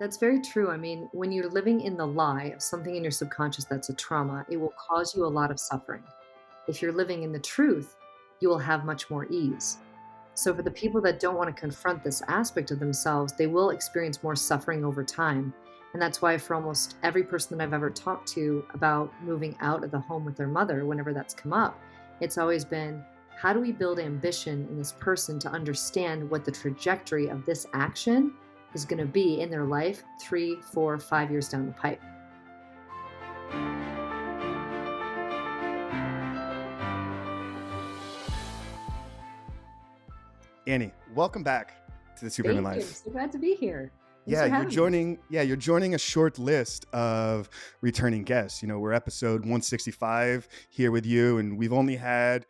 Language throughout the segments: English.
That's very true. I mean, when you're living in the lie of something in your subconscious that's a trauma, it will cause you a lot of suffering. If you're living in the truth, you will have much more ease. So, for the people that don't want to confront this aspect of themselves, they will experience more suffering over time. And that's why, for almost every person that I've ever talked to about moving out of the home with their mother, whenever that's come up, it's always been how do we build ambition in this person to understand what the trajectory of this action is going to be in their life 3, 4, 5 years down the pipe? Annie, welcome back to the Superhuman Thank you. I'm Life. so glad to be here. Thanks Yeah, for you're having me. joining. Yeah, you're joining a short list of returning guests. We're episode 165 here with you, and we've only had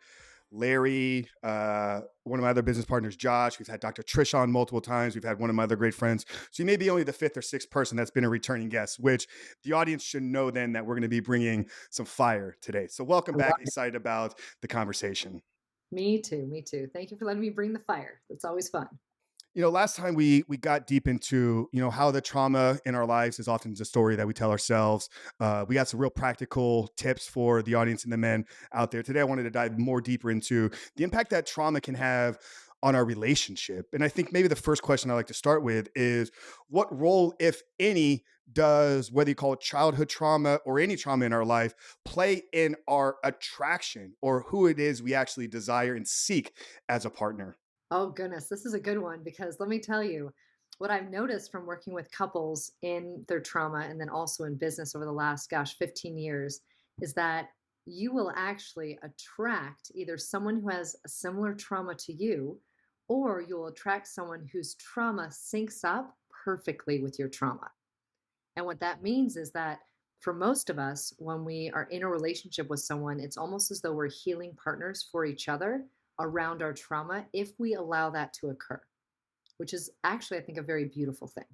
Larry, one of my other business partners, Josh. We've had Dr. Trish on multiple times. We've had one of my other great friends. So you may be only the fifth or sixth person that's been a returning guest, which the audience should know then that we're going to be bringing some fire today. So welcome I back. love it. Excited about the conversation. Me too. Me too. Thank you for letting me bring the fire. That's always fun. Last time we got deep into how the trauma in our lives is often the story that we tell ourselves. We got some real practical tips for the audience and the men out there. Today I wanted to dive more deeper into the impact that trauma can have on our relationship. And I think maybe the first question I like to start with is, what role, if any, does, whether you call it childhood trauma or any trauma in our life, play in our attraction, or who it is we actually desire and seek as a partner? Oh, goodness. This is a good one because let me tell you what I've noticed from working with couples in their trauma and then also in business over the last, 15 years is that you will actually attract either someone who has a similar trauma to you, or you'll attract someone whose trauma syncs up perfectly with your trauma. And what that means is that for most of us, when we are in a relationship with someone, it's almost as though we're healing partners for each other around our trauma if we allow that to occur, which is actually, I think, a very beautiful thing.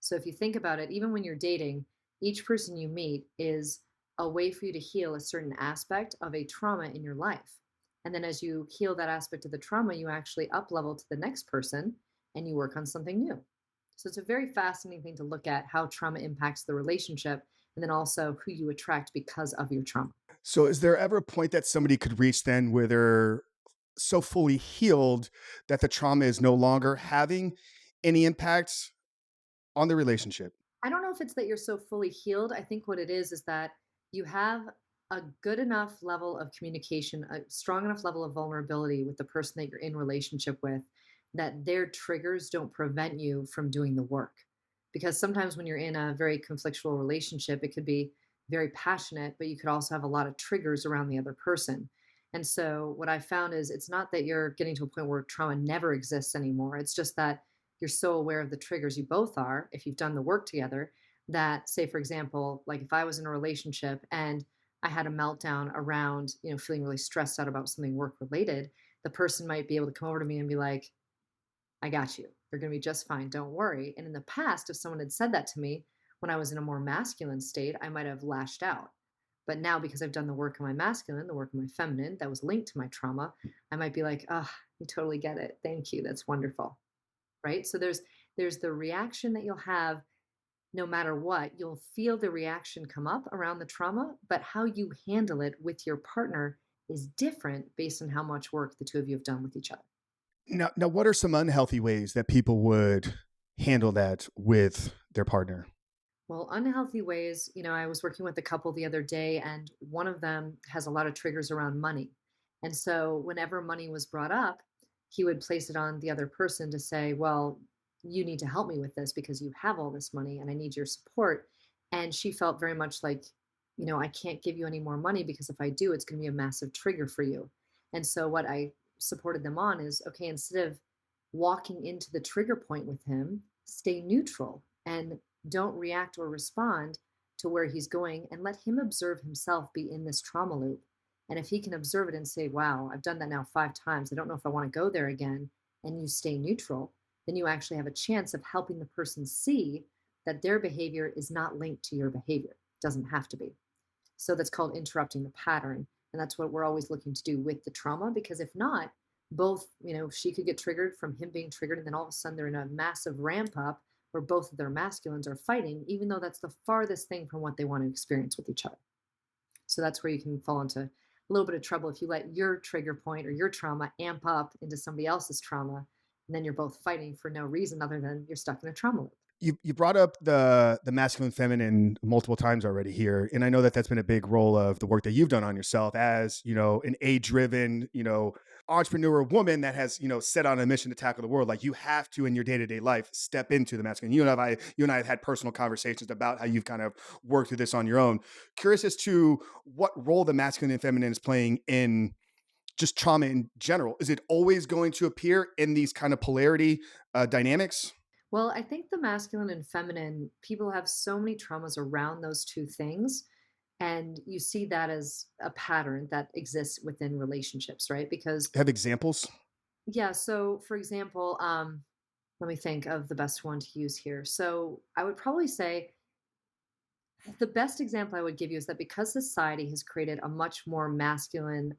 So if you think about it, even when you're dating, each person you meet is a way for you to heal a certain aspect of a trauma in your life. And then as you heal that aspect of the trauma, you actually up level to the next person and you work on something new. So it's a very fascinating thing to look at how trauma impacts the relationship and then also who you attract because of your trauma. So is there ever a point that somebody could reach then where they're so fully healed that the trauma is no longer having any impact on the relationship? I don't know if it's that you're so fully healed. I think what it is that you have a good enough level of communication, a strong enough level of vulnerability with the person that you're in relationship with that their triggers don't prevent you from doing the work. Because sometimes when you're in a very conflictual relationship, it could be very passionate, but you could also have a lot of triggers around the other person. And so what I found is it's not that you're getting to a point where trauma never exists anymore. It's just that you're so aware of the triggers you both are if you've done the work together that, say, for example, like if I was in a relationship and I had a meltdown around, feeling really stressed out about something work related, the person might be able to come over to me and be like, I got you. You're going to be just fine. Don't worry. And in the past, if someone had said that to me when I was in a more masculine state, I might have lashed out. But now, because I've done the work on my masculine, the work on my feminine that was linked to my trauma, I might be like, oh, you totally get it. Thank you. That's wonderful. Right. So there's the reaction that you'll have no matter what. You'll feel the reaction come up around the trauma, but how you handle it with your partner is different based on how much work the two of you have done with each other. Now, what are some unhealthy ways that people would handle that with their partner? Well, unhealthy ways, I was working with a couple the other day, and one of them has a lot of triggers around money. And so, whenever money was brought up, he would place it on the other person to say, well, you need to help me with this because you have all this money and I need your support. And she felt very much like, I can't give you any more money because if I do, it's going to be a massive trigger for you. And so, what I supported them on is okay, instead of walking into the trigger point with him, stay neutral and don't react or respond to where he's going and let him observe himself be in this trauma loop. And if he can observe it and say, wow, I've done that now 5 times, I don't know if I want to go there again, and you stay neutral, then you actually have a chance of helping the person see that their behavior is not linked to your behavior. It doesn't have to be. So that's called interrupting the pattern. And that's what we're always looking to do with the trauma, because if not, both, she could get triggered from him being triggered, and then all of a sudden they're in a massive ramp up where both of their masculines are fighting, even though that's the farthest thing from what they want to experience with each other. So that's where you can fall into a little bit of trouble if you let your trigger point or your trauma amp up into somebody else's trauma, and then you're both fighting for no reason other than you're stuck in a trauma loop. You brought up the masculine feminine multiple times already here, and I know that that's been a big role of the work that you've done on yourself as an age driven entrepreneur woman that has set on a mission to tackle the world. Like, you have to, in your day-to-day life, step into the masculine. You and I have had personal conversations about how you've kind of worked through this on your own. Curious as to what role the masculine and feminine is playing in just trauma in general. Is it always going to appear in these kind of polarity dynamics? Well, I think the masculine and feminine, people have so many traumas around those two things. And you see that as a pattern that exists within relationships, right? Because, Have examples? yeah, so for example, let me think of the best one to use here. So I would probably say the best example I would give you is that because society has created a much more masculine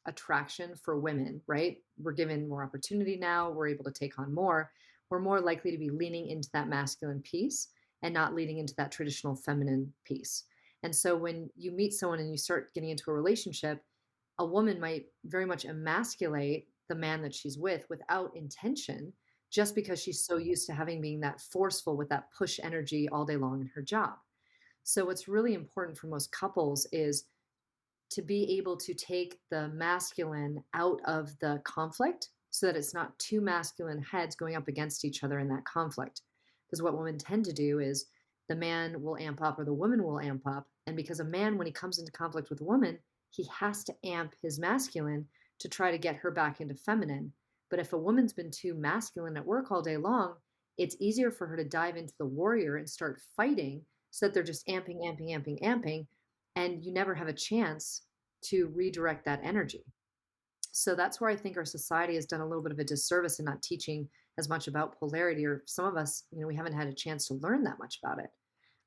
attraction for women, right? We're given more opportunity now, we're able to take on more. We're more likely to be leaning into that masculine piece and not leaning into that traditional feminine piece. And so when you meet someone and you start getting into a relationship, a woman might very much emasculate the man that she's with without intention, just because she's so used to having being that forceful with that push energy all day long in her job. So what's really important for most couples is to be able to take the masculine out of the conflict so that it's not two masculine heads going up against each other in that conflict. Because what women tend to do is the man will amp up or the woman will amp up. And because a man, when he comes into conflict with a woman, he has to amp his masculine to try to get her back into feminine. But if a woman's been too masculine at work all day long, it's easier for her to dive into the warrior and start fighting so that they're just amping, amping, amping, amping, and you never have a chance to redirect that energy. So that's where I think our society has done a little bit of a disservice in not teaching as much about polarity, or some of us, we haven't had a chance to learn that much about it.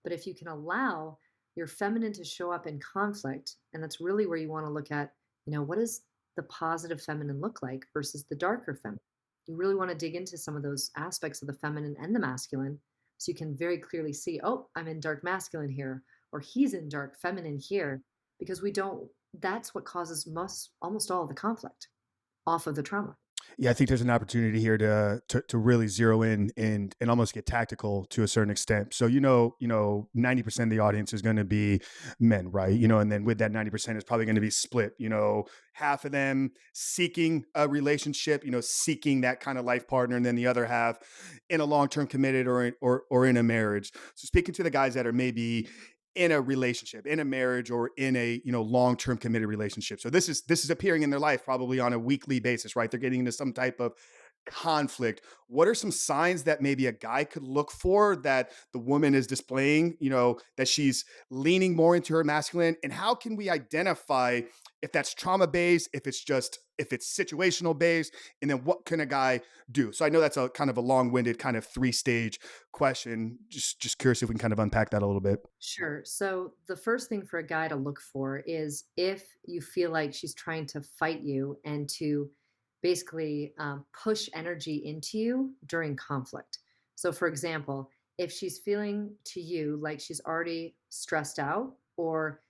But if you can allow your feminine to show up in conflict, and that's really where you want to look at, what does the positive feminine look like versus the darker feminine? You really want to dig into some of those aspects of the feminine and the masculine so you can very clearly see, oh, I'm in dark masculine here, or he's in dark feminine here, because we don't, that's what causes most, almost all of the conflict off of the trauma. Yeah, I think there's an opportunity here to really zero in and almost get tactical to a certain extent. So 90% of the audience is going to be men, right? And then with that 90% is probably going to be split. Half of them seeking a relationship, seeking that kind of life partner, and then the other half in a long-term committed or in a marriage. So speaking to the guys that are maybe in a relationship, in a marriage, or in a long-term committed relationship. So this is appearing in their life probably on a weekly basis, right? They're getting into some type of conflict. What are some signs that maybe a guy could look for that the woman is displaying, that she's leaning more into her masculine? And how can we identify if that's trauma based, if it's situational based, and then what can a guy do? So I know that's a kind of a long-winded kind of three-stage question. Just curious if we can kind of unpack that a little bit. Sure. So the first thing for a guy to look for is if you feel like she's trying to fight you and to basically push energy into you during conflict. So, for example, if she's feeling to you like she's already stressed out or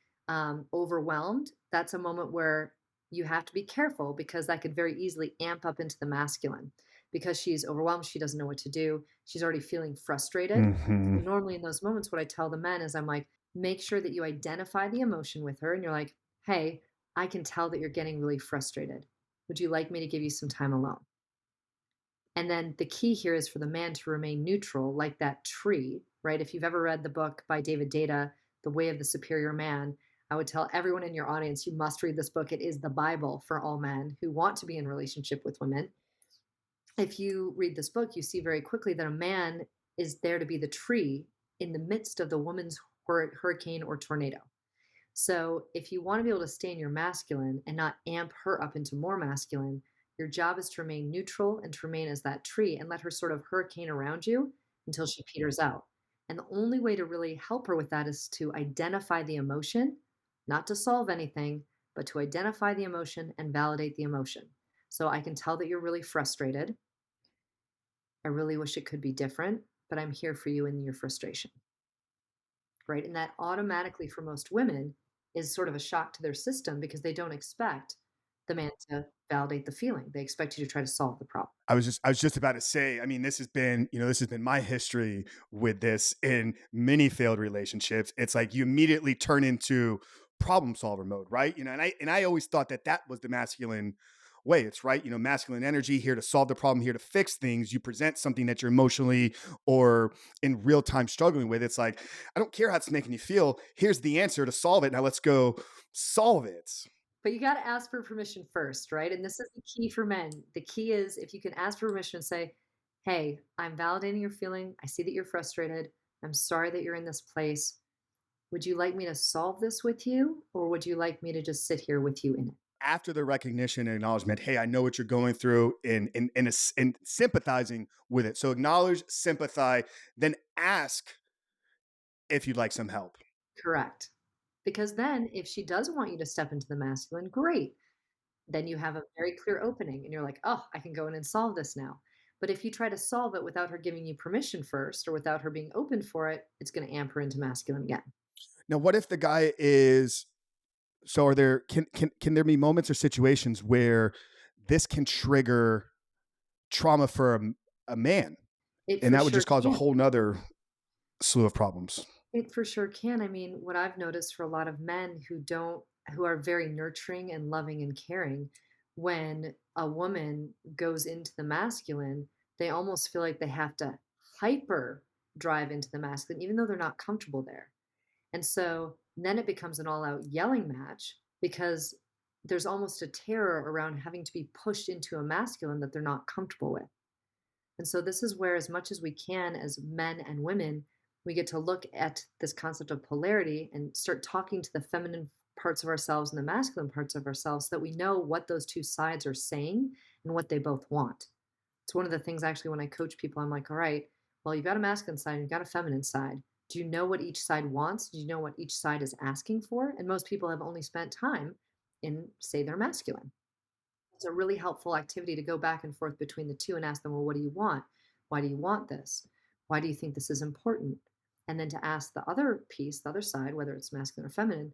overwhelmed, that's a moment where you have to be careful because that could very easily amp up into the masculine. Because she's overwhelmed, she doesn't know what to do, she's already feeling frustrated. Hmm. So normally in those moments, what I tell the men is I'm like, make sure that you identify the emotion with her and you're like, hey, I can tell that you're getting really frustrated. Would you like me to give you some time alone? And then the key here is for the man to remain neutral, like that tree, right? If you've ever read the book by David Data, The Way of the Superior Man, I would tell everyone in your audience, you must read this book. It is the Bible for all men who want to be in relationship with women. If you read this book, you see very quickly that a man is there to be the tree in the midst of the woman's hurricane or tornado. So, if you want to be able to stay in your masculine and not amp her up into more masculine, your job is to remain neutral and to remain as that tree and let her sort of hurricane around you until she peters out. And the only way to really help her with that is to identify the emotion, not to solve anything, but to identify the emotion and validate the emotion. So, I can tell that you're really frustrated. I really wish it could be different, but I'm here for you in your frustration, right? And that automatically for most women is sort of a shock to their system because they don't expect the man to validate the feeling. They expect you to try to solve the problem. I was just about to say, I mean, this has been, this has been my history with this in many failed relationships. It's like you immediately turn into problem solver mode, right? And I always thought that that was the masculine way. It's right, masculine energy here to solve the problem, here to fix things. You present something that you're emotionally or in real time struggling with. It's like, I don't care how it's making you feel. Here's the answer to solve it. Now let's go solve it. But you got to ask for permission first, right? And this is the key for men. The key is if you can ask for permission and say, hey, I'm validating your feeling. I see that you're frustrated. I'm sorry that you're in this place. Would you like me to solve this with you? Or would you like me to just sit here with you in it? After the recognition and acknowledgement, hey, I know what you're going through, and sympathizing with it. So acknowledge, sympathize, then ask if you'd like some help. Correct. Because then if she does want you to step into the masculine, great. Then you have a very clear opening and you're like, oh, I can go in and solve this now. But if you try to solve it without her giving you permission first or without her being open for it, it's going to amp her into masculine again. Now, what if the guy is so are there can there be moments or situations where this can trigger trauma for a man? It And for that would sure just cause a can. whole nother slew of problems. It for sure can. I mean, what I've noticed for a lot of men who are very nurturing and loving and caring, when a woman goes into the masculine, they almost feel like they have to hyper drive into the masculine, even though they're not comfortable there. And so then it becomes an all out yelling match because there's almost a terror around having to be pushed into a masculine that they're not comfortable with. And so this is where, as much as we can, as men and women, we get to look at this concept of polarity and start talking to the feminine parts of ourselves and the masculine parts of ourselves so that we know what those two sides are saying and what they both want. It's one of the things actually when I coach people, I'm like, all right, well, you've got a masculine side and you've got a feminine side. Do you know what each side wants? Do you know what each side is asking for? And most people have only spent time in, say, their masculine. It's a really helpful activity to go back and forth between the two and ask them, well, what do you want? Why do you want this? Why do you think this is important? And then to ask the other piece, the other side, whether it's masculine or feminine,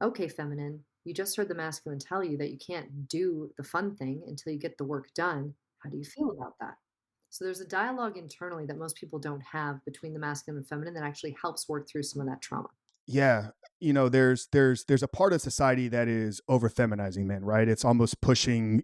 okay, feminine, you just heard the masculine tell you that you can't do the fun thing until you get the work done. How do you feel about that? So there's a dialogue internally that most people don't have between the masculine and feminine that actually helps work through some of that trauma. Yeah. There's a part of society that is over feminizing men, right? It's almost pushing,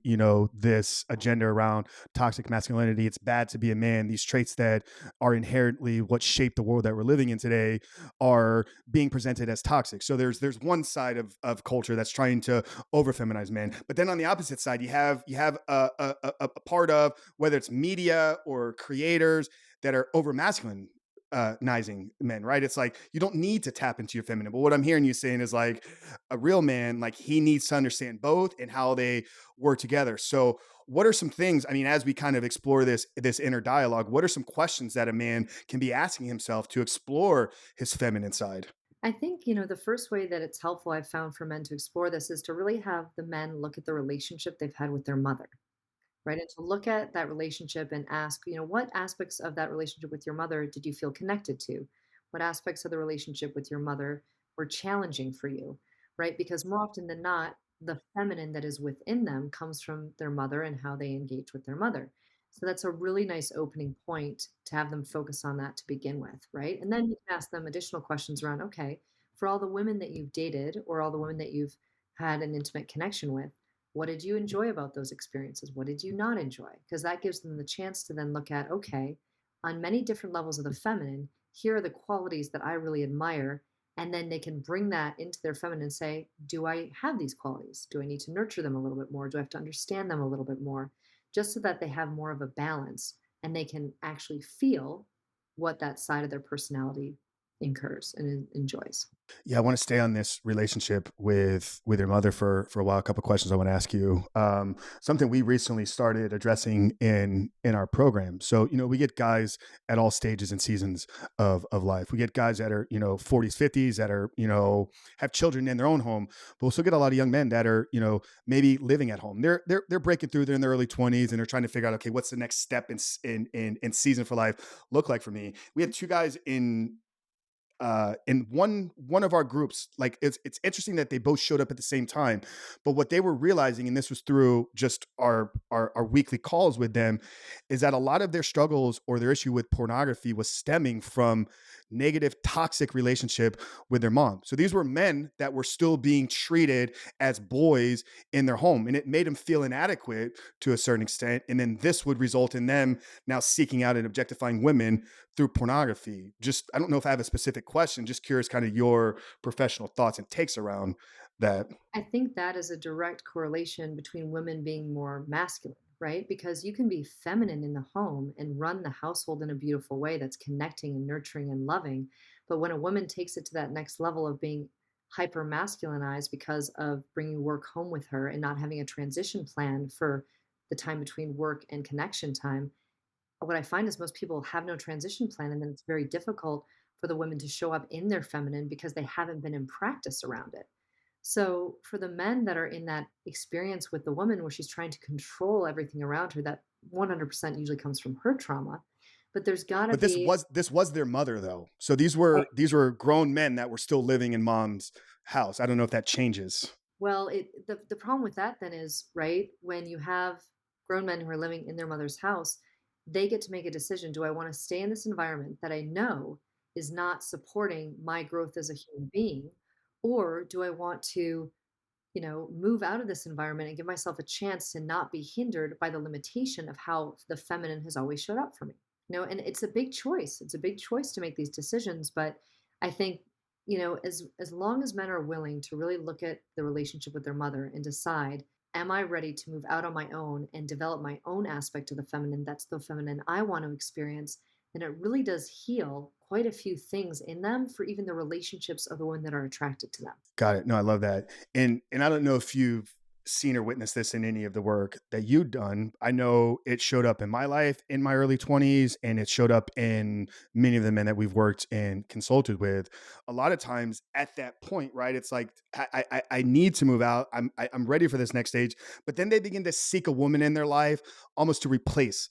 this agenda around toxic masculinity. It's bad to be a man. These traits that are inherently what shape the world that we're living in today are being presented as toxic. So there's one side of culture that's trying to over feminize men. But then on the opposite side, you have a part of whether it's media or creators that are over masculine nizing men, right? It's like you don't need to tap into your feminine. But what I'm hearing you saying is like a real man, like he needs to understand both and how they work together. So what are some things, I mean, as we kind of explore this inner dialogue, what are some questions that a man can be asking himself to explore his feminine side? I think, the first way that it's helpful I've found for men to explore this is to really have the men look at the relationship they've had with their mother, right? And to look at that relationship and ask, what aspects of that relationship with your mother did you feel connected to? What aspects of the relationship with your mother were challenging for you, right? Because more often than not, the feminine that is within them comes from their mother and how they engage with their mother. So that's a really nice opening point to have them focus on that to begin with, right? And then you can ask them additional questions around, okay, for all the women that you've dated or all the women that you've had an intimate connection with, what did you enjoy about those experiences? What did you not enjoy? Because that gives them the chance to then look at, okay, on many different levels of the feminine, here are the qualities that I really admire. And then they can bring that into their feminine and say, do I have these qualities? Do I need to nurture them a little bit more? Do I have to understand them a little bit more? Just so that they have more of a balance and they can actually feel what that side of their personality incurs and enjoys. Yeah, I want to stay on this relationship with your mother for a while. A couple questions I want to ask you. Something we recently started addressing in our program. So we get guys at all stages and seasons of life. We get guys that are 40s, 50s that are have children in their own home. But we also get a lot of young men that are maybe living at home. They're breaking through. They're in their early 20s and they're trying to figure out, okay, what's the next step in season for life look like for me. We had two guys in one of our groups. Like, it's interesting that they both showed up at the same time, but what they were realizing, and this was through just our weekly calls with them, is that a lot of their struggles or their issue with pornography was stemming from negative toxic relationship with their mom. So these were men that were still being treated as boys in their home, and it made them feel inadequate to a certain extent, and then this would result in them now seeking out and objectifying women through pornography. Just, I don't know if I have a specific question, just curious kind of your professional thoughts and takes around that. I think that is a direct correlation between women being more masculine, right? Because you can be feminine in the home and run the household in a beautiful way that's connecting and nurturing and loving. But when a woman takes it to that next level of being hyper masculinized because of bringing work home with her and not having a transition plan for the time between work and connection time, what I find is most people have no transition plan. And then it's very difficult for the women to show up in their feminine because they haven't been in practice around it. So for the men that are in that experience with the woman where she's trying to control everything around her, that 100% usually comes from her trauma. But there's got to But this be, was this was their mother though. So these were grown men that were still living in mom's house. I don't know if that changes. well, the problem with that then is, right, when you have grown men who are living in their mother's house, they get to make a decision. Do I want to stay in this environment that I know is not supporting my growth as a human being? Or do I want to move out of this environment and give myself a chance to not be hindered by the limitation of how the feminine has always showed up for me. And it's a big choice. It's a big choice to make these decisions, but I think, as long as men are willing to really look at the relationship with their mother and decide, am I ready to move out on my own and develop my own aspect of the feminine that's the feminine I want to experience, then it really does heal quite a few things in them for even the relationships of the women that are attracted to them. Got it. No, I love that. And I don't know if you've seen or witnessed this in any of the work that you've done. I know it showed up in my life in my early 20s, and it showed up in many of the men that we've worked and consulted with. A lot of times at that point, right? It's like I need to move out. I'm ready for this next stage. But then they begin to seek a woman in their life almost to replace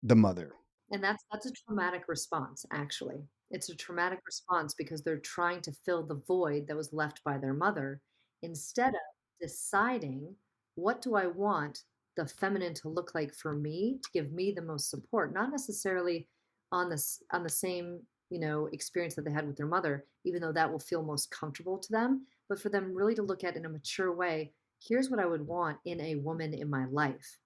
the mother. And that's a traumatic response, actually. It's a traumatic response because they're trying to fill the void that was left by their mother instead of deciding, what do I want the feminine to look like for me to give me the most support, not necessarily on the same, experience that they had with their mother, even though that will feel most comfortable to them, but for them really to look at in a mature way, here's what I would want in a woman in my life,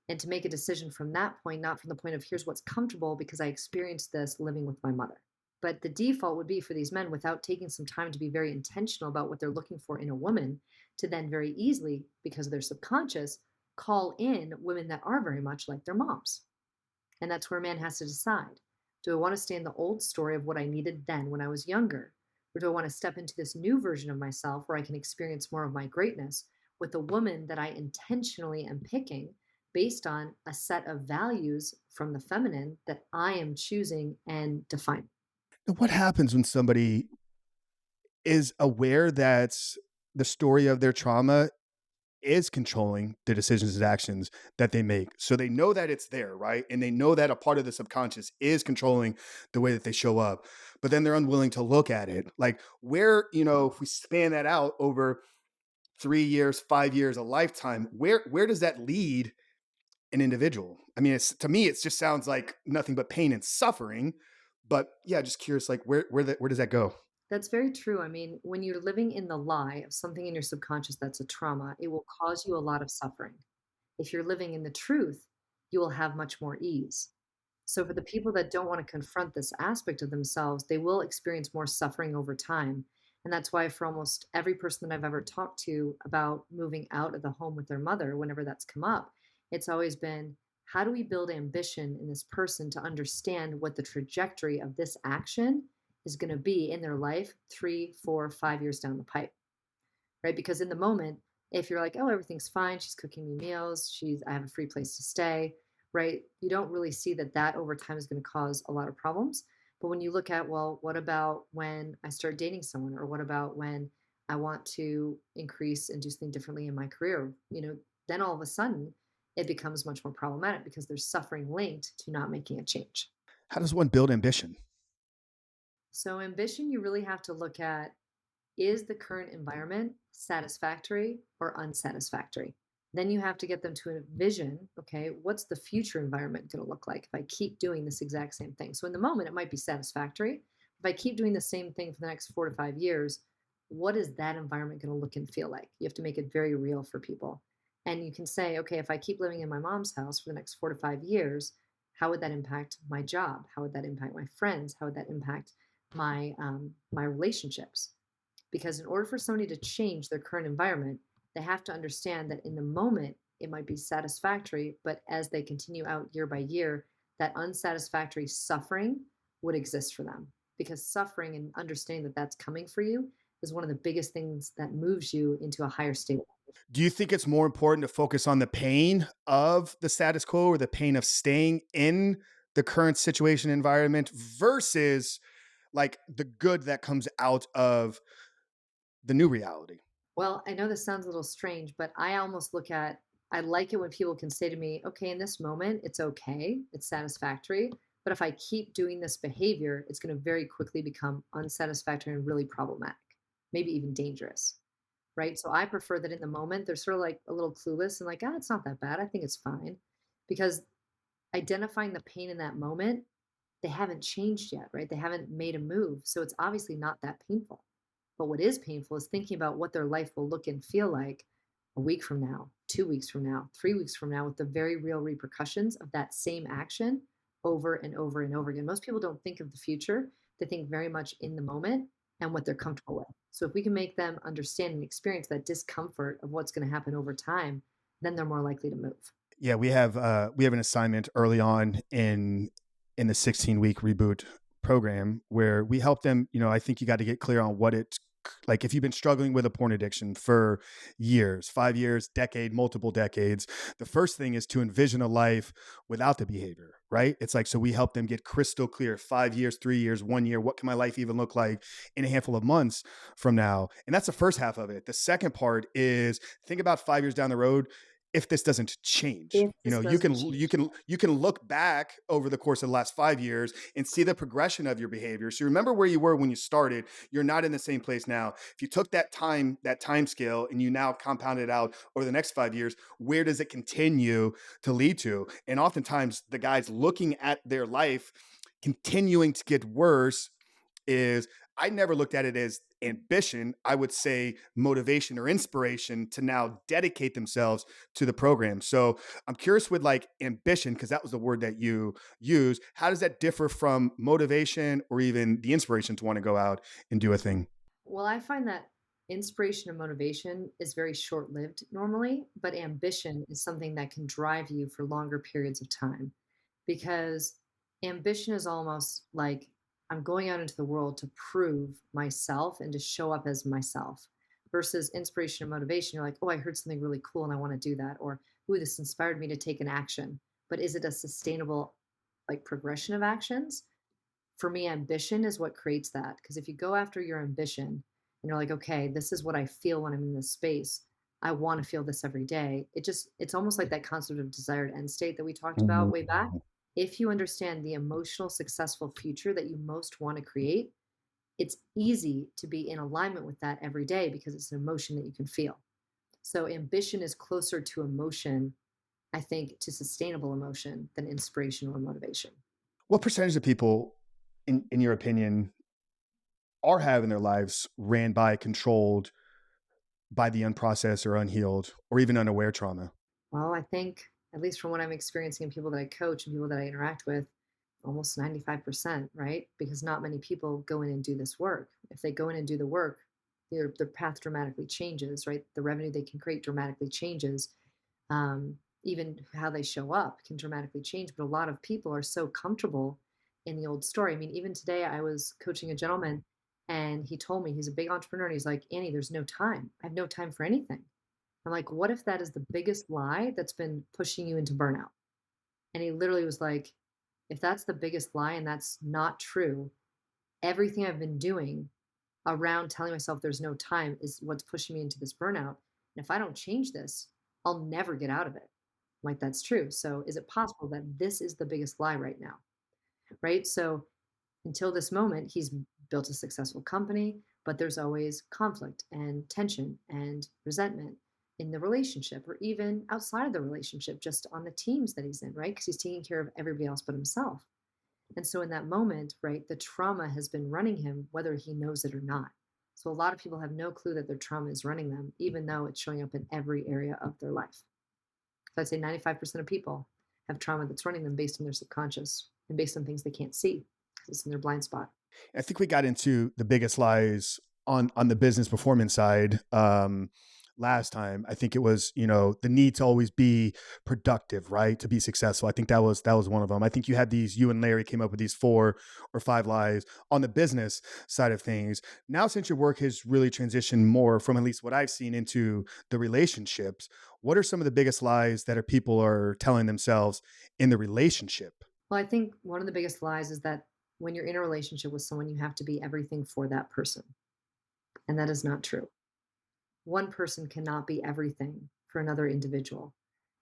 and to make a decision from that point, not from the point of here's what's comfortable because I experienced this living with my mother. But the default would be for these men, without taking some time to be very intentional about what they're looking for in a woman, to then very easily, because of their subconscious, call in women that are very much like their moms. And that's where a man has to decide, do I want to stay in the old story of what I needed then when I was younger? Or do I want to step into this new version of myself where I can experience more of my greatness with a woman that I intentionally am picking based on a set of values from the feminine that I am choosing and defining? Now, what happens when somebody is aware that the story of their trauma is controlling the decisions and actions that they make? So they know that it's there, right? And they know that a part of the subconscious is controlling the way that they show up, but then they're unwilling to look at it. Like, where, if we span that out over 3 years, 5 years, a lifetime, where does that lead an individual? I mean, to me, it just sounds like nothing but pain and suffering. But yeah, just curious, like where does that go? That's very true. I mean, when you're living in the lie of something in your subconscious that's a trauma, it will cause you a lot of suffering. If you're living in the truth, you will have much more ease. So, for the people that don't want to confront this aspect of themselves, they will experience more suffering over time. And that's why, for almost every person that I've ever talked to about moving out of the home with their mother, whenever that's come up, it's always been, how do we build ambition in this person to understand what the trajectory of this action is going to be in their life 3, 4, 5 years down the pipe, right? Because in the moment, if you're like, oh, everything's fine, she's cooking me meals, I have a free place to stay, right? You don't really see that that over time is going to cause a lot of problems. But when you look at, well, what about when I start dating someone, or what about when I want to increase and do something differently in my career, then all of a sudden it becomes much more problematic because there's suffering linked to not making a change. How does one build ambition? So, ambition, you really have to look at, is the current environment satisfactory or unsatisfactory? Then you have to get them to envision, okay, what's the future environment going to look like if I keep doing this exact same thing? So in the moment, it might be satisfactory. If I keep doing the same thing for the next 4 to 5 years, what is that environment going to look and feel like? You have to make it very real for people. And you can say, okay, if I keep living in my mom's house for the next 4 to 5 years, how would that impact my job? How would that impact my friends? How would that impact my relationships? Because in order for somebody to change their current environment, they have to understand that in the moment it might be satisfactory, but as they continue out year by year, that unsatisfactory suffering would exist for them. Because suffering and understanding that that's coming for you is one of the biggest things that moves you into a higher state. Do you think it's more important to focus on the pain of the status quo or the pain of staying in the current situation environment versus like the good that comes out of the new reality? Well, I know this sounds a little strange, but I almost look at, I like it when people can say to me, okay, in this moment, it's okay, it's satisfactory. But if I keep doing this behavior, it's going to very quickly become unsatisfactory and really problematic, maybe even dangerous. Right. So I prefer that in the moment, they're sort of like a little clueless and like, ah, it's not that bad. I think it's fine. Because identifying the pain in that moment, they haven't changed yet, right? They haven't made a move. So it's obviously not that painful. But what is painful is thinking about what their life will look and feel like a week from now, 2 weeks from now, 3 weeks from now, with the very real repercussions of that same action over and over and over again. Most people don't think of the future, they think very much in the moment and what they're comfortable with. So if we can make them understand and experience that discomfort of what's going to happen over time, then they're more likely to move. Yeah, we have an assignment early on in the 16-week reboot program where we help them. I think you got to get clear on what it's like. If you've been struggling with a porn addiction for years, 5 years, decade, multiple decades, the first thing is to envision a life without the behavior, right? It's like, so we help them get crystal clear: 5 years, 3 years, 1 year. What can my life even look like in a handful of months from now? And that's the first half of it. The second part is think about 5 years down the road. If this doesn't change, If this you doesn't can you change. can you can look back over the course of the last 5 years and see the progression of your behavior. So remember where you were when you started. You're not in the same place now. If you took that time scale and you now compound it out over the next 5 years, where does it continue to lead to? And oftentimes the guys looking at their life continuing to get worse is, I never looked at it as ambition. I would say motivation or inspiration to now dedicate themselves to the program. So I'm curious with like ambition, because that was the word that you use. How does that differ from motivation or even the inspiration to want to go out and do a thing? Well, I find that inspiration and motivation is very short lived normally, but ambition is something that can drive you for longer periods of time because ambition is almost like I'm going out into the world to prove myself and to show up as myself versus inspiration and motivation. You're like, oh, I heard something really cool and I want to do that. Or, ooh, this inspired me to take an action. But is it a sustainable like progression of actions? For me, ambition is what creates that. Because if you go after your ambition and you're like, okay, this is what I feel when I'm in this space, I want to feel this every day. It's almost like that concept of desired end state that we talked about way back. If you understand the emotional, successful future that you most want to create, it's easy to be in alignment with that every day because it's an emotion that you can feel. So, ambition is closer to emotion, I think, to sustainable emotion than inspiration or motivation. What percentage of people, in your opinion, are having their lives ran by, controlled by the unprocessed or unhealed or even unaware trauma? Well, I think, at least from what I'm experiencing in people that I coach and people that I interact with, almost 95%, right? Because not many people go in and do this work. If they go in and do the work, their path dramatically changes, right? The revenue they can create dramatically changes. Even how they show up can dramatically change. But a lot of people are so comfortable in the old story. I mean, even today, I was coaching a gentleman and he told me he's a big entrepreneur. And he's like, Annie, there's no time. I have no time for anything. I'm like, what if that is the biggest lie that's been pushing you into burnout? And he literally was like, if that's the biggest lie and that's not true, everything I've been doing around telling myself there's no time is what's pushing me into this burnout. And if I don't change this, I'll never get out of it. I'm like, that's true. So is it possible that this is the biggest lie right now? Right. So until this moment, he's built a successful company, but there's always conflict and tension and resentment in the relationship or even outside of the relationship, just on the teams that he's in, right? Because he's taking care of everybody else but himself. And so in that moment, right, the trauma has been running him, whether he knows it or not. So a lot of people have no clue that their trauma is running them, even though it's showing up in every area of their life. So I'd say 95% of people have trauma that's running them based on their subconscious and based on things they can't see because it's in their blind spot. I think we got into the biggest lies on the business performance side last time. I think it was, the need to always be productive, right? To be successful. I think that was one of them. I think you and Larry came up with these 4 or 5 lies on the business side of things. Now, since your work has really transitioned more from at least what I've seen into the relationships, what are some of the biggest lies that people are telling themselves in the relationship? Well, I think one of the biggest lies is that when you're in a relationship with someone, you have to be everything for that person. And that is not true. One person cannot be everything for another individual.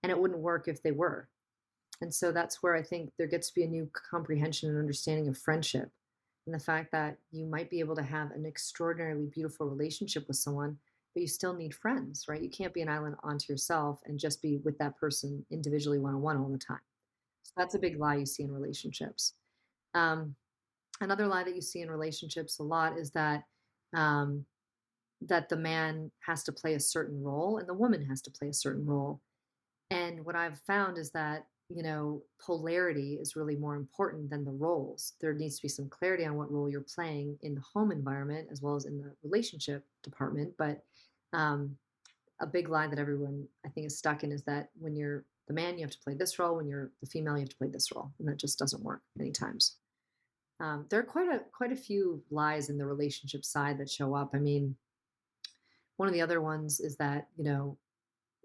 And it wouldn't work if they were. And so that's where I think there gets to be a new comprehension and understanding of friendship and the fact that you might be able to have an extraordinarily beautiful relationship with someone, but you still need friends, right? You can't be an island onto yourself and just be with that person individually one on one all the time. So that's a big lie you see in relationships. Um, Another lie that you see in relationships a lot is um, that the man has to play a certain role and the woman has to play a certain role. And what I've found is that, polarity is really more important than the roles. There needs to be some clarity on what role you're playing in the home environment as well as in the relationship department. But um, a big lie that everyone I think is stuck in is that when you're the man, you have to play this role. When you're the female, you have to play this role, and that just doesn't work many times. There are quite a few lies in the relationship side that show up. I mean, one of the other ones is that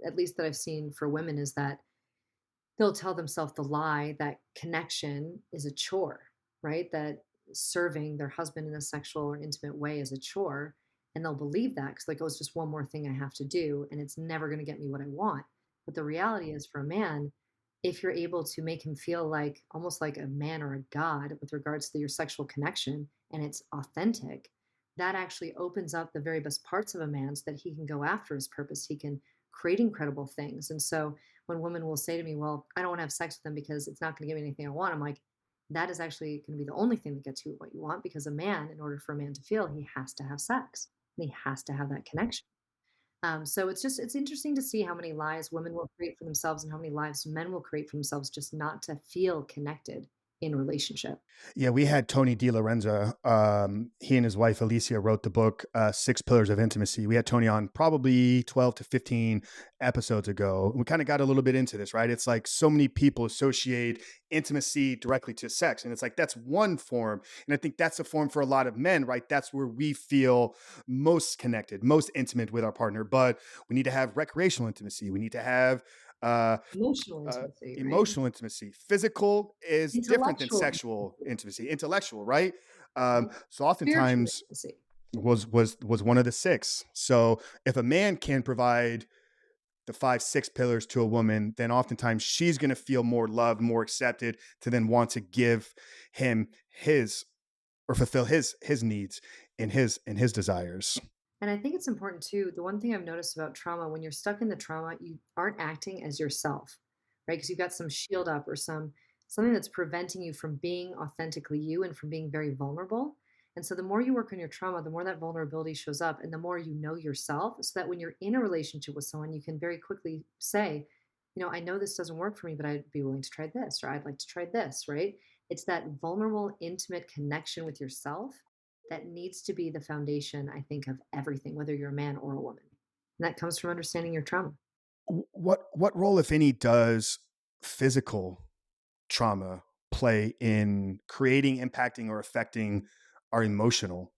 at least that I've seen for women is that they'll tell themselves the lie that connection is a chore, right? That serving their husband in a sexual or intimate way is a chore. And they'll believe that because, like, oh, it's just one more thing I have to do and it's never going to get me what I want. But the reality is, for a man, if you're able to make him feel like almost like a man or a god with regards to your sexual connection and it's authentic, that actually opens up the very best parts of a man so that he can go after his purpose. He can create incredible things. And so when women will say to me, well, I don't want to have sex with them because it's not going to give me anything I want, I'm like, that is actually going to be the only thing that gets you what you want because a man, in order for a man to feel, he has to have sex and he has to have that connection. So it's interesting to see how many lies women will create for themselves and how many lies men will create for themselves just not to feel connected in relationship. Yeah, we had Tony DiLorenzo. He and his wife Alicia wrote the book 6 Pillars of Intimacy. We had Tony on probably 12 to 15 episodes ago. We kind of got a little bit into this, right? It's like so many people associate intimacy directly to sex. And it's like that's one form. And I think that's a form for a lot of men, right? That's where we feel most connected, most intimate with our partner. But we need to have recreational intimacy. We need to have uh, Emotional uh, intimacy, right? emotional intimacy. Physical is different than Intellectual sexual intimacy, intimacy. Intellectual, right? right? So Spiritual oftentimes intimacy. was one of the 6. So if a man can provide the 5, 6 pillars to a woman, then oftentimes she's going to feel more loved, more accepted, to then want to give him his or fulfill his needs and his desires. And I think it's important too. The one thing I've noticed about trauma, when you're stuck in the trauma, you aren't acting as yourself, right? Because you've got some shield up or something that's preventing you from being authentically you and from being very vulnerable. And so the more you work on your trauma, the more that vulnerability shows up and the more you know yourself, so that when you're in a relationship with someone, you can very quickly say, I know this doesn't work for me, but I'd be willing to try this, or I'd like to try this, right? It's that vulnerable, intimate connection with yourself that needs to be the foundation, I think, of everything, whether you're a man or a woman. And that comes from understanding your trauma. What role, if any, does physical trauma play in creating, impacting, or affecting our emotional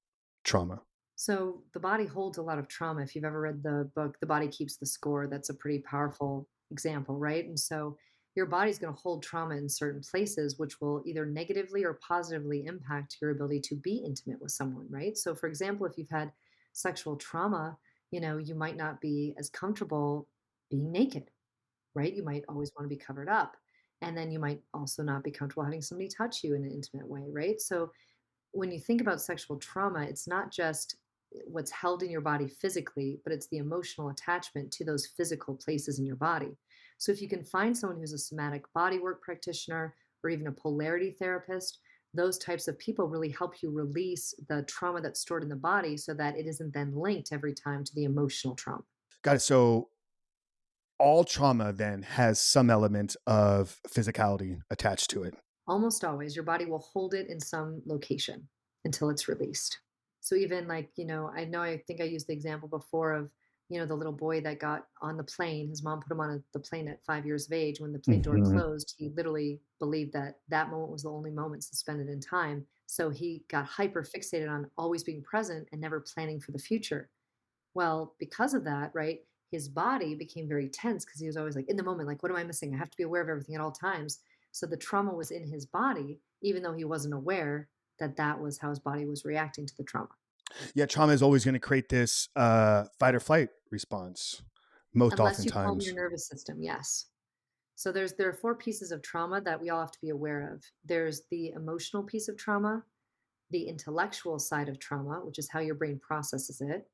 trauma? So the body holds a lot of trauma. If you've ever read the book, The Body Keeps the Score, that's a pretty powerful example, right? And so your body's going to hold trauma in certain places, which will either negatively or positively impact your ability to be intimate with someone, right? So, for example, if you've had sexual trauma, you might not be as comfortable being naked, right? You might always want to be covered up. And then you might also not be comfortable having somebody touch you in an intimate way, right? So when you think about sexual trauma, it's not just what's held in your body physically, but it's the emotional attachment to those physical places in your body. So if you can find someone who's a somatic bodywork practitioner or even a polarity therapist, those types of people really help you release the trauma that's stored in the body so that it isn't then linked every time to the emotional trauma. Got it. So all trauma then has some element of physicality attached to it. Almost always, your body will hold it in some location until it's released. So even like, I think I used the example before of, the little boy that got on the plane. His mom put him on the plane at 5 years of age. When the plane door Mhm. closed, he literally believed that that moment was the only moment suspended in time. So he got hyper fixated on always being present and never planning for the future. Well, because of that, right, his body became very tense because he was always like in the moment, like, what am I missing? I have to be aware of everything at all times. So the trauma was in his body, even though he wasn't aware that that was how his body was reacting to the trauma. Yeah, trauma is always going to create this fight or flight response, most Unless you calm your oftentimes. nervous system, yes. So there are four pieces of trauma that we all have to be aware of. There's the emotional piece of trauma, the intellectual side of trauma, which is how your brain processes it.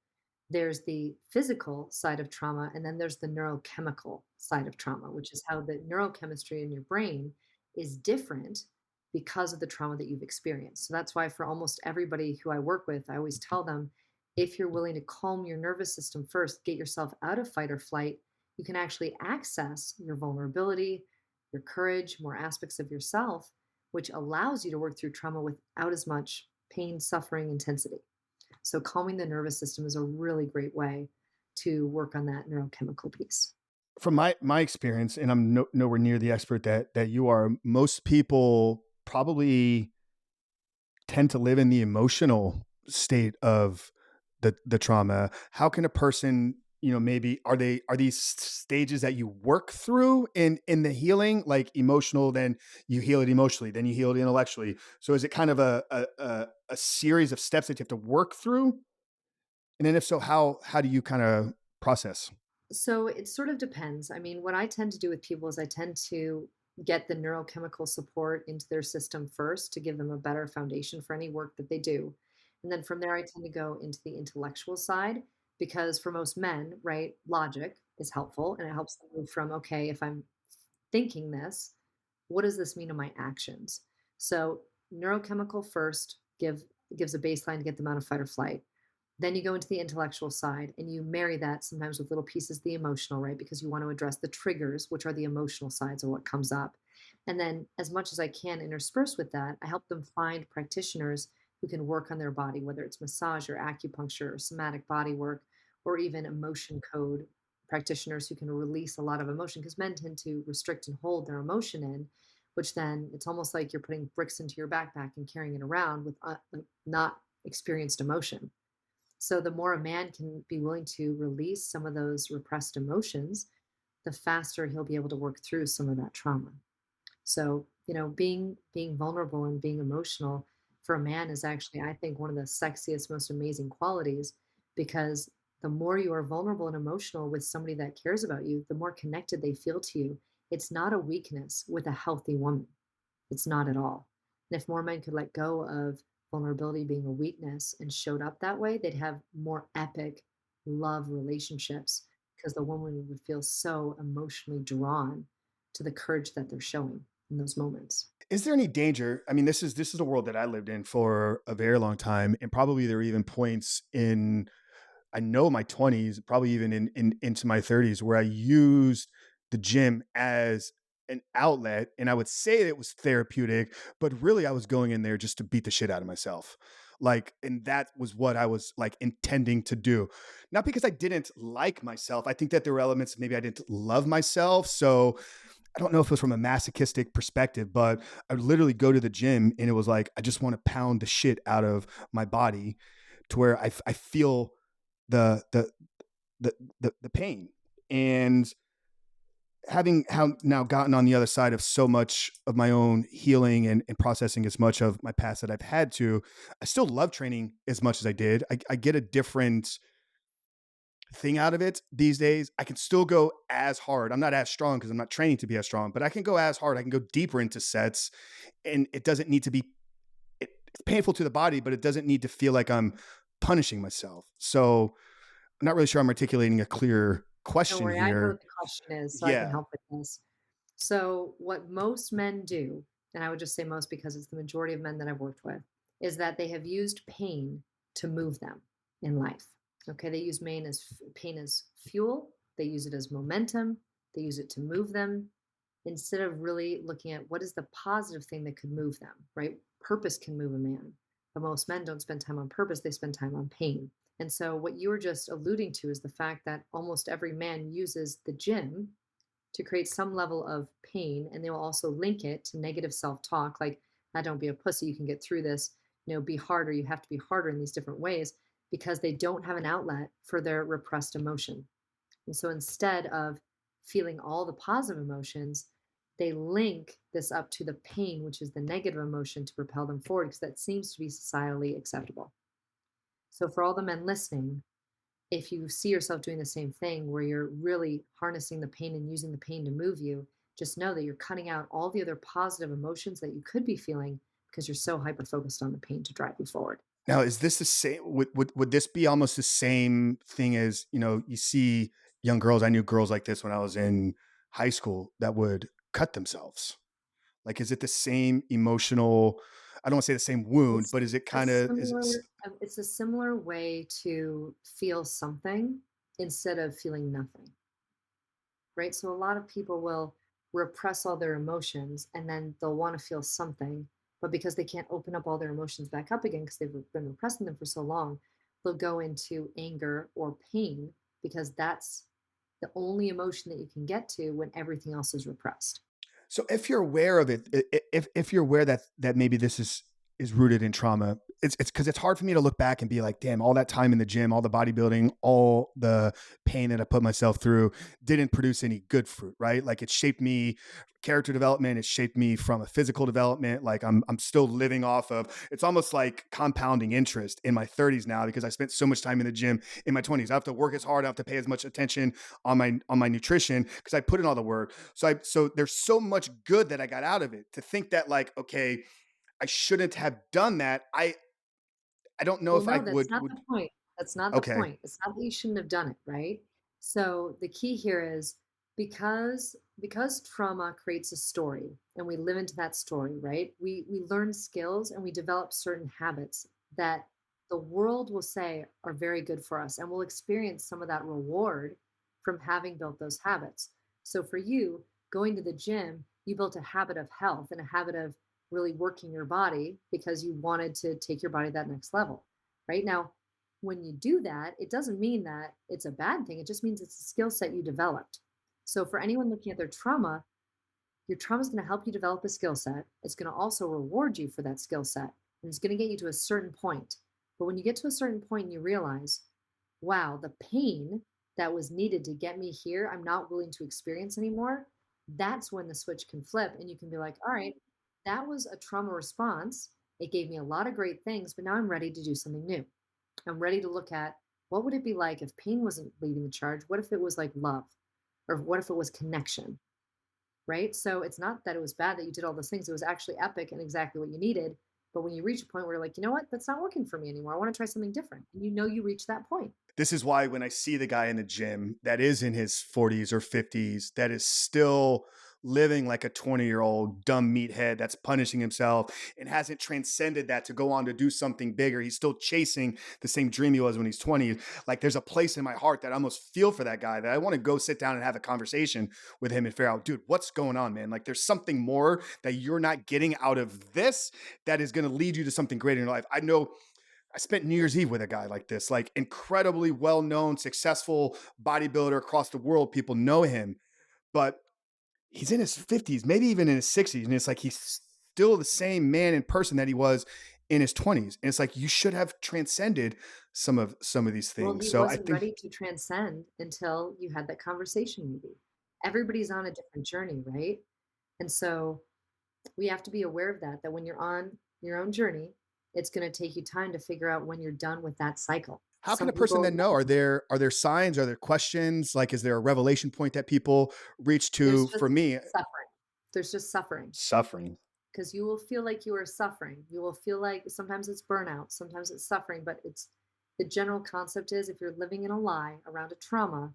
There's the physical side of trauma, and then there's the neurochemical side of trauma, which is how the neurochemistry in your brain is different because of the trauma that you've experienced. So that's why for almost everybody who I work with, I always tell them if you're willing to calm your nervous system first, get yourself out of fight or flight, you can actually access your vulnerability, your courage, more aspects of yourself, which allows you to work through trauma without as much pain, suffering, intensity. So calming the nervous system is a really great way to work on that neurochemical piece. From my experience, and I'm nowhere near the expert that you are, most people probably tend to live in the emotional state of the trauma. How can a person, maybe are these stages that you work through in the healing, like emotional, then you heal it emotionally, then you heal it intellectually. So is it kind of a series of steps that you have to work through? And then if so, how do you kind of process? So it sort of depends. I mean, what I tend to do with people is I tend to get the neurochemical support into their system first to give them a better foundation for any work that they do. And then from there, I tend to go into the intellectual side because for most men, right, logic is helpful and it helps them move from, okay, if I'm thinking this, what does this mean to my actions? So neurochemical first gives a baseline to get them out of fight or flight. Then you go into the intellectual side and you marry that sometimes with little pieces of the emotional, right? Because you want to address the triggers, which are the emotional sides of what comes up. And then, as much as I can intersperse with that, I help them find practitioners who can work on their body, whether it's massage or acupuncture or somatic body work, or even emotion code practitioners who can release a lot of emotion because men tend to restrict and hold their emotion in, which then it's almost like you're putting bricks into your backpack and carrying it around with not experienced emotion. So the more a man can be willing to release some of those repressed emotions, the faster he'll be able to work through some of that trauma. So, being vulnerable and being emotional for a man is actually, I think, one of the sexiest, most amazing qualities because the more you are vulnerable and emotional with somebody that cares about you, the more connected they feel to you. It's not a weakness with a healthy woman. It's not at all. And if more men could let go of vulnerability being a weakness and showed up that way, they'd have more epic love relationships because the woman would feel so emotionally drawn to the courage that they're showing in those moments. Is there any danger? I mean, this is a world that I lived in for a very long time, and probably there were even points in I know my 20s, probably even into my 30s, where I used the gym as an outlet, and I would say it was therapeutic, but really I was going in there just to beat the shit out of myself. Like, and that was what I was like intending to do. Not because I didn't like myself. I think that there were elements maybe I didn't love myself. So I don't know if it was from a masochistic perspective, but I would literally go to the gym and it was like, I just want to pound the shit out of my body to where I feel the, the, the pain. And having how now gotten on the other side of so much of my own healing and processing as much of my past that I've had to, I still love training as much as I did. I get a different thing out of it these days. I can still go as hard. I'm not as strong because I'm not training to be as strong, but I can go as hard. I can go deeper into sets, and it doesn't need to be. It's painful to the body, but it doesn't need to feel like I'm punishing myself. So I'm not really sure I'm articulating a clear Don't question worry, I know here. what the question is, so I can Yeah. help with this. So, what most men do, and I would just say most because it's the majority of men that I've worked with, is that they have used pain to move them in life. Okay, they use pain as fuel, they use it as momentum, they use it to move them instead of really looking at what is the positive thing that could move them, right? Purpose can move a man, but most men don't spend time on purpose, they spend time on pain. And so, what you were just alluding to is the fact that almost every man uses the gym to create some level of pain, and they will also link it to negative self-talk like, "Ah, don't be a pussy, you can get through this, be harder, you have to be harder," in these different ways because they don't have an outlet for their repressed emotion. And so instead of feeling all the positive emotions, they link this up to the pain, which is the negative emotion, to propel them forward because that seems to be societally acceptable. So for all the men listening, if you see yourself doing the same thing where you're really harnessing the pain and using the pain to move you, just know that you're cutting out all the other positive emotions that you could be feeling because you're so hyper focused on the pain to drive you forward. Now, is this the same? Would this be almost the same thing as you see young girls? I knew girls like this when I was in high school that would cut themselves. Like, is it the same emotional? I don't want to say the same wound, It's but is it a kind of is it? similar it's a similar way to feel something instead of feeling nothing, right? So a lot of people will repress all their emotions and then they'll want to feel something, but because they can't open up all their emotions back up again because they've been repressing them for so long, they'll go into anger or pain because that's the only emotion that you can get to when everything else is repressed. So if you're aware of it, if you're aware that maybe this is rooted in trauma, it's because it's hard for me to look back and be like, damn, all that time in the gym, all the bodybuilding, all the pain that I put myself through didn't produce any good fruit, right? Like it shaped me, character development, it shaped me from a physical development. Like I'm still living off of. It's almost like compounding interest in my 30s now because I spent so much time in the gym in my 20s. I have to work as hard, I have to pay as much attention on my nutrition because I put in all the work. So there's so much good that I got out of it. To think that like, okay, I shouldn't have done that. I don't know Well, if I no, that's not would the point. That's not the okay. point. It's not that you shouldn't have done it, right? So the key here is because trauma creates a story and we live into that story, right? We learn skills and we develop certain habits that the world will say are very good for us and we'll experience some of that reward from having built those habits. So for you, going to the gym, you built a habit of health and a habit of really working your body because you wanted to take your body to that next level. Right now, when you do that, it doesn't mean that it's a bad thing. It just means it's a skill set you developed. So, for anyone looking at their trauma, your trauma is going to help you develop a skill set. It's going to also reward you for that skill set, and it's going to get you to a certain point. But when you get to a certain point and you realize, wow, the pain that was needed to get me here, I'm not willing to experience anymore. That's when the switch can flip and you can be like, all right, that was a trauma response. It gave me a lot of great things, but now I'm ready to do something new. I'm ready to look at what would it be like if pain wasn't leading the charge? What if it was like love? Or what if it was connection? Right? So it's not that it was bad that you did all those things. It was actually epic and exactly what you needed. But when you reach a point where you're like, you know what, that's not working for me anymore. I want to try something different. And you know you reach that point. This is why when I see the guy in the gym that is in his 40s or 50s that is still living like a 20-year-old dumb meathead that's punishing himself and hasn't transcended that to go on to do something bigger. He's still chasing the same dream he was when he's 20. Like there's a place in my heart that I almost feel for that guy that I want to go sit down and have a conversation with him and figure out, dude, what's going on, man? Like there's something more that you're not getting out of this that is going to lead you to something greater in your life. I know I spent New Year's Eve with a guy like this, like incredibly well known, successful bodybuilder across the world. People know him, but he's in his 50s, maybe even in his 60s, and it's like he's still the same man in person that he was in his 20s. And it's like you should have transcended some of these Well, things. he So I wasn't think ready to transcend until you had that conversation maybe. Everybody's on a different journey, right? And so we have to be aware of that, that when you're on your own journey, it's gonna take you time to figure out when you're done with that cycle. how can Some a person people then know? never know. Are there signs? Are there questions? Like, is there a revelation point that people reach There's to? just For me, suffering. There's just suffering. suffering. Because you will feel like you are suffering. You will feel like sometimes it's burnout, sometimes it's suffering, but it's the general concept is if you're living in a lie around a trauma,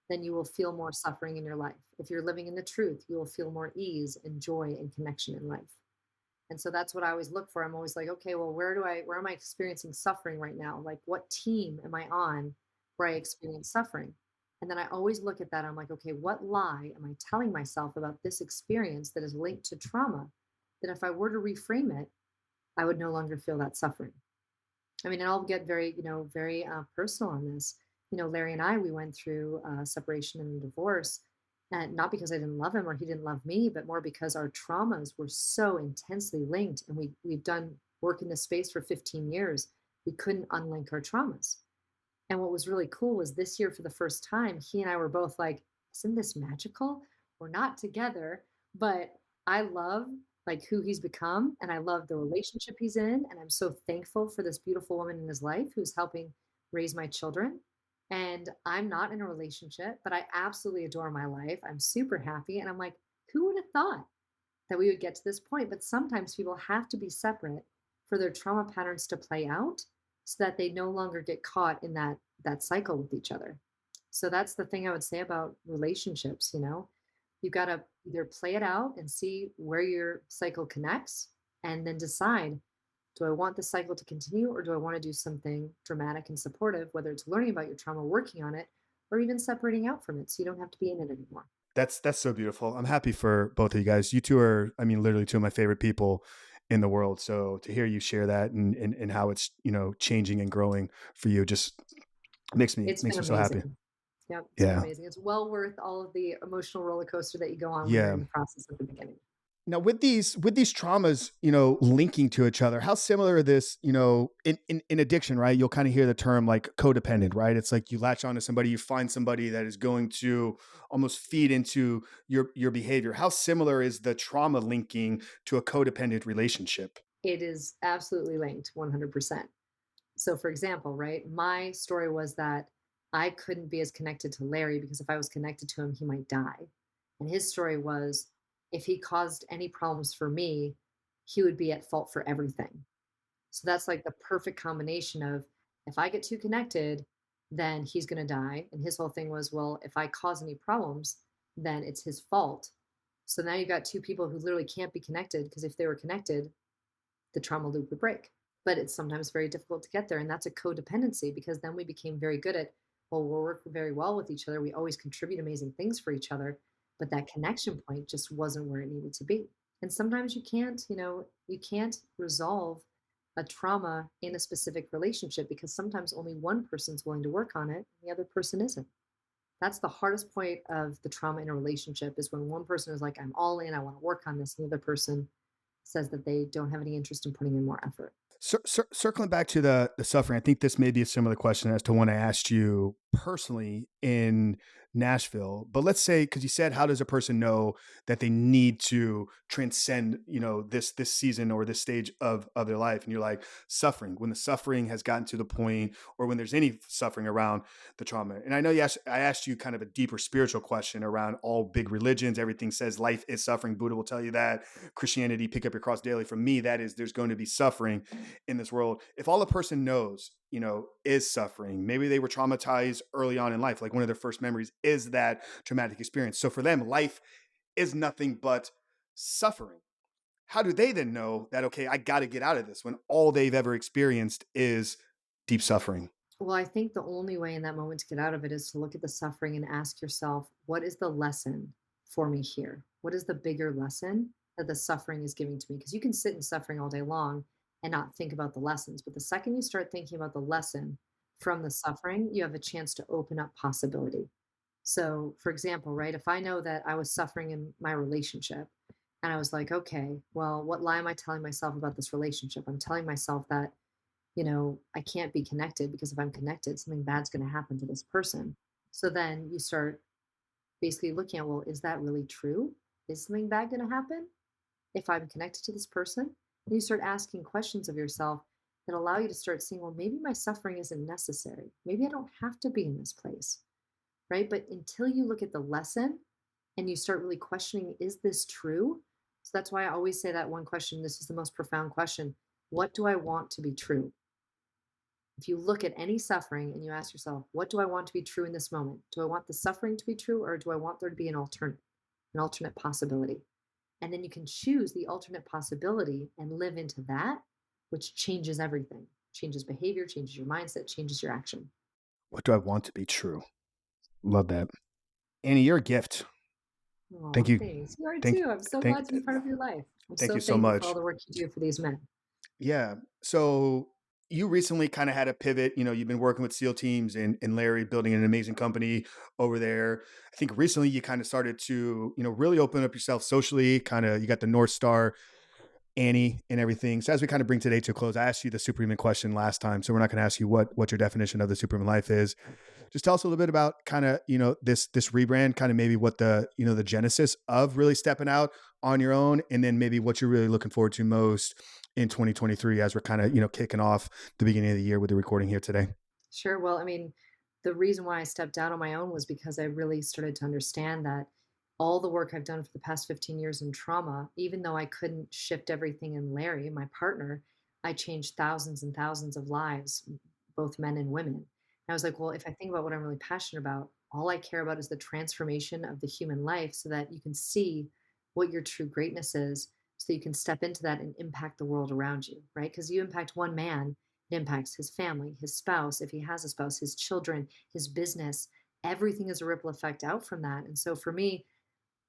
then you will feel more suffering in your life. If you're living in the truth, you will feel more ease and joy and connection in life. And so that's what I always look for. I'm always like, okay, well, where am I experiencing suffering right now? Like what team am I on where I experience suffering? And then I always look at that. I'm like, okay, what lie am I telling myself about this experience that is linked to trauma? That if I were to reframe it, I would no longer feel that suffering. I mean, and I'll get very, very personal on this. Larry and I, we went through separation and divorce, and not because I didn't love him or he didn't love me, but more because our traumas were so intensely linked, and we've done work in this space for 15 years. We couldn't unlink our traumas. And what was really cool was this year, for the first time, he and I were both like, "Isn't this magical? We're not together, but I love like who he's become, and I love the relationship he's in, and I'm so thankful for this beautiful woman in his life who's helping raise my children. And I'm not in a relationship, but I absolutely adore my life. I'm super happy, and I'm like, who would have thought that we would get to this point? But sometimes people have to be separate for their trauma patterns to play out so that they no longer get caught in that cycle with each other. So that's the thing I would say about relationships. You got to either play it out and see where your cycle connects and then decide, do I want the cycle to continue or do I want to do something dramatic and supportive, whether it's learning about your trauma, working on it, or even separating out from it so you don't have to be in it anymore. That's so beautiful. I'm happy for both of you guys. You two are, I mean, literally two of my favorite people in the world. So to hear you share that and how it's, changing and growing for you just makes me It's makes been me so happy. amazing. Yep, it's been Yeah. amazing. It's well worth all of the emotional roller coaster that you go on when you're Yeah. in the process at the beginning. Now with these traumas, linking to each other, how similar are this, in addiction, right? You'll kind of hear the term like codependent, right? It's like you latch onto somebody, you find somebody that is going to almost feed into your behavior. How similar is the trauma linking to a codependent relationship? It is absolutely linked 100%. So, for example, right, my story was that I couldn't be as connected to Larry because if I was connected to him, he might die. And his story was if he caused any problems for me, he would be at fault for everything. So that's like the perfect combination of if I get too connected, then he's going to die. And his whole thing was, well, if I cause any problems, then it's his fault. So now you've got two people who literally can't be connected because if they were connected, the trauma loop would break. But it's sometimes very difficult to get there. And that's a codependency because then we became very good at, well, we work very well with each other. We always contribute amazing things for each other. But that connection point just wasn't where it needed to be. And sometimes you can't resolve a trauma in a specific relationship because sometimes only one person's willing to work on it and the other person isn't. That's the hardest point of the trauma in a relationship is when one person is like, I'm all in, I want to work on this, and the other person says that they don't have any interest in putting in more effort. Circling back to the suffering, I think this may be a similar question as to one I asked you personally in Nashville. But let's say, because you said, how does a person know that they need to transcend, this season or this stage of their life? And you're like, suffering. When the suffering has gotten to the point, or when there's any suffering around the trauma. And I know I asked you kind of a deeper spiritual question around all big religions. Everything says life is suffering. Buddha will tell you that. Christianity, pick up your cross daily. For me, that is there's going to be suffering in this world. If all a person knows, is suffering, maybe they were traumatized early on in life, like one of their first memories is that traumatic experience. So for them, life is nothing but suffering. How do they then know that, okay, I got to get out of this when all they've ever experienced is deep suffering? Well, I think the only way in that moment to get out of it is to look at the suffering and ask yourself, what is the lesson for me here? What is the bigger lesson that the suffering is giving to me? Because you can sit in suffering all day long and not think about the lessons. But the second you start thinking about the lesson from the suffering, you have a chance to open up possibility. So, for example, right, if I know that I was suffering in my relationship and I was like, okay, well, what lie am I telling myself about this relationship? I'm telling myself that, I can't be connected because if I'm connected, something bad's going to happen to this person. So then you start basically looking at, well, is that really true? Is something bad going to happen if I'm connected to this person? And you start asking questions of yourself that allow you to start seeing, well, maybe my suffering isn't necessary. Maybe I don't have to be in this place, right? But until you look at the lesson and you start really questioning, is this true? So that's why I always say that one question. This is the most profound question. What do I want to be true? If you look at any suffering and you ask yourself, what do I want to be true in this moment? Do I want the suffering to be true or do I want there to be an alternate possibility? And then you can choose the alternate possibility and live into that, which changes everything. Changes behavior, changes your mindset, changes your action. What do I want to be true? Love that. Annie, you're a gift. Thank Oh, you. thanks. You are Thank, too. I'm so thank, glad to be part of your life. I'm thank so you so thankful for all much. the work you do for these men. Yeah. So you recently kind of had a pivot. You've been working with SEAL teams and Larry building an amazing company over there. I think recently you kind of started to, really open up yourself socially. Kind of, you got the North Star, Annie, and everything. So as we kind of bring today to a close, I asked you the Superhuman question last time. So we're not going to ask you what your definition of the Superhuman life is. Just tell us a little bit about kind of, this rebrand, kind of maybe what the genesis of really stepping out on your own, and then maybe what you're really looking forward to most in 2023 as we're kind of, kicking off the beginning of the year with the recording here today. Sure. Well, I mean, the reason why I stepped out on my own was because I really started to understand that all the work I've done for the past 15 years in trauma, even though I couldn't shift everything in Larry, my partner, I changed thousands and thousands of lives, both men and women. And I was like, well, if I think about what I'm really passionate about, all I care about is the transformation of the human life so that you can see what your true greatness is, so you can step into that and impact the world around you, right? Because you impact one man, it impacts his family, his spouse, if he has a spouse, his children, his business. Everything is a ripple effect out from that. And so for me,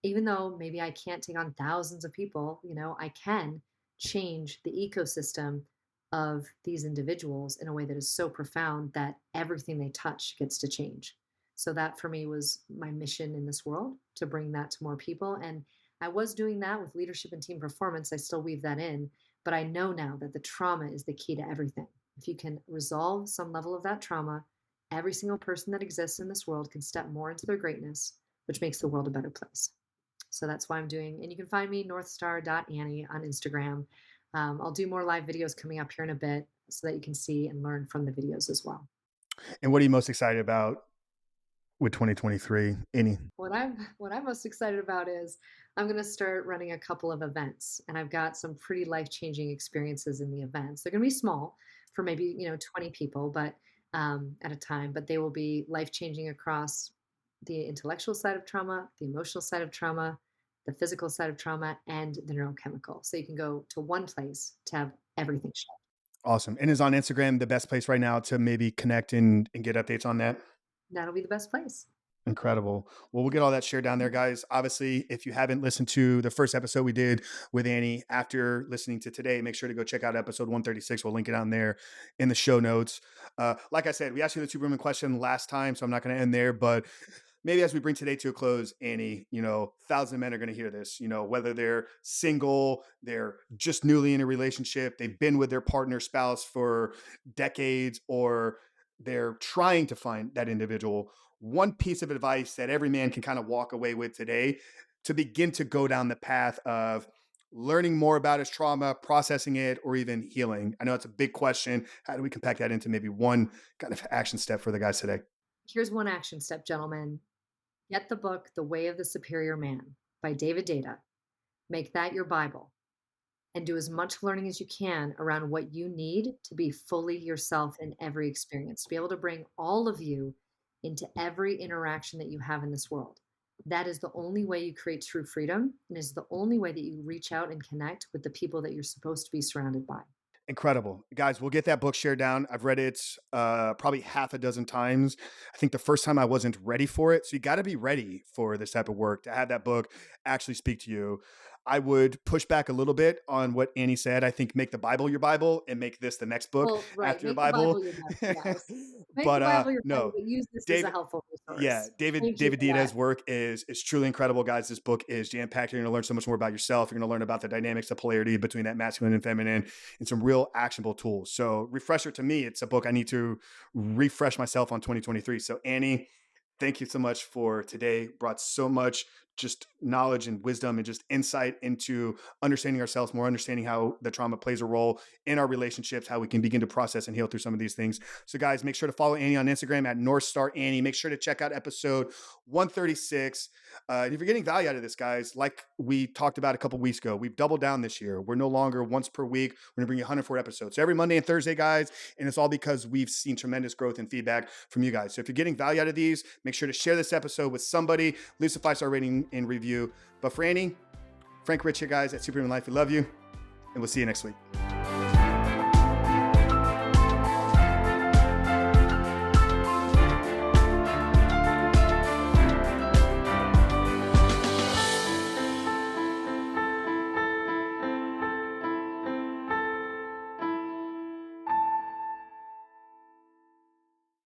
even though maybe I can't take on thousands of people, I can change the ecosystem of these individuals in a way that is so profound that everything they touch gets to change. So that for me was my mission in this world, to bring that to more people. And I was doing that with leadership and team performance. I still weave that in, but I know now that the trauma is the key to everything. If you can resolve some level of that trauma, every single person that exists in this world can step more into their greatness, which makes the world a better place. So that's why I'm doing, and you can find me northstar.annie on Instagram. I'll do more live videos coming up here in a bit so that you can see and learn from the videos as well. And what are you most excited about with 2023? Any? What I'm most excited about is I'm going to start running a couple of events, and I've got some pretty life-changing experiences in the events. They're going to be small, for maybe 20 people, but at a time. But they will be life-changing across the intellectual side of trauma, the emotional side of trauma, the physical side of trauma, and the neurochemical. So you can go to one place to have everything shown. Awesome. And is on Instagram the best place right now to maybe connect and get updates on that? That'll be the best place. Incredible. Well, we'll get all that shared down there, guys. Obviously, if you haven't listened to the first episode we did with Annie after listening to today, make sure to go check out episode 136. We'll link it on there in the show notes. Like I said, we asked you the Superman question last time, so I'm not going to end there. But maybe as we bring today to a close, Annie, thousands of men are going to hear this, whether they're single, they're just newly in a relationship, they've been with their partner, spouse for decades, or they're trying to find that individual. One piece of advice that every man can kind of walk away with today to begin to go down the path of learning more about his trauma, processing it, or even healing. I know it's a big question. How do we compact that into maybe one kind of action step for the guys today? Here's one action step, gentlemen. Get the book, The Way of the Superior Man by David Data. Make that your Bible and do as much learning as you can around what you need to be fully yourself in every experience, to be able to bring all of you into every interaction that you have in this world. That is the only way you create true freedom, and is the only way that you reach out and connect with the people that you're supposed to be surrounded by. Incredible. Guys, we'll get that book shared down. I've read it probably half a dozen times. I think the first time I wasn't ready for it. So you got to be ready for this type of work to have that book actually speak to you. I would push back a little bit on what Annie said. I think make the Bible your Bible and make this the next book Well, right. after your Make the Bible. Bible your Bible. Yes. Make the but Bible your friend, no, but use this as a David. helpful Yeah, resource. David Thank you David for that. Dida's work is truly incredible, guys. This book is jam packed. You're going to learn so much more about yourself. You're going to learn about the dynamics, the polarity between that masculine and feminine, and some real actionable tools. So, refresher to me, it's a book I need to refresh myself on 2023. So, Annie, thank you so much for today. Brought so much just knowledge and wisdom and just insight into understanding ourselves more, understanding how the trauma plays a role in our relationships, how we can begin to process and heal through some of these things. So, guys, make sure to follow Annie on Instagram at North Star Annie. Make sure to check out episode 136. If you're getting value out of this, guys, like we talked about a couple weeks ago, we've doubled down this year. We're no longer once per week. We're going to bring you 104 episodes. So every Monday and Thursday, guys, and it's all because we've seen tremendous growth and feedback from you guys. So if you're getting value out of these, make sure to share this episode with somebody. Leave us a 5-star rating and review. But for Annie, Frank Rich here, guys, at Superhuman Life, we love you, and we'll see you next week.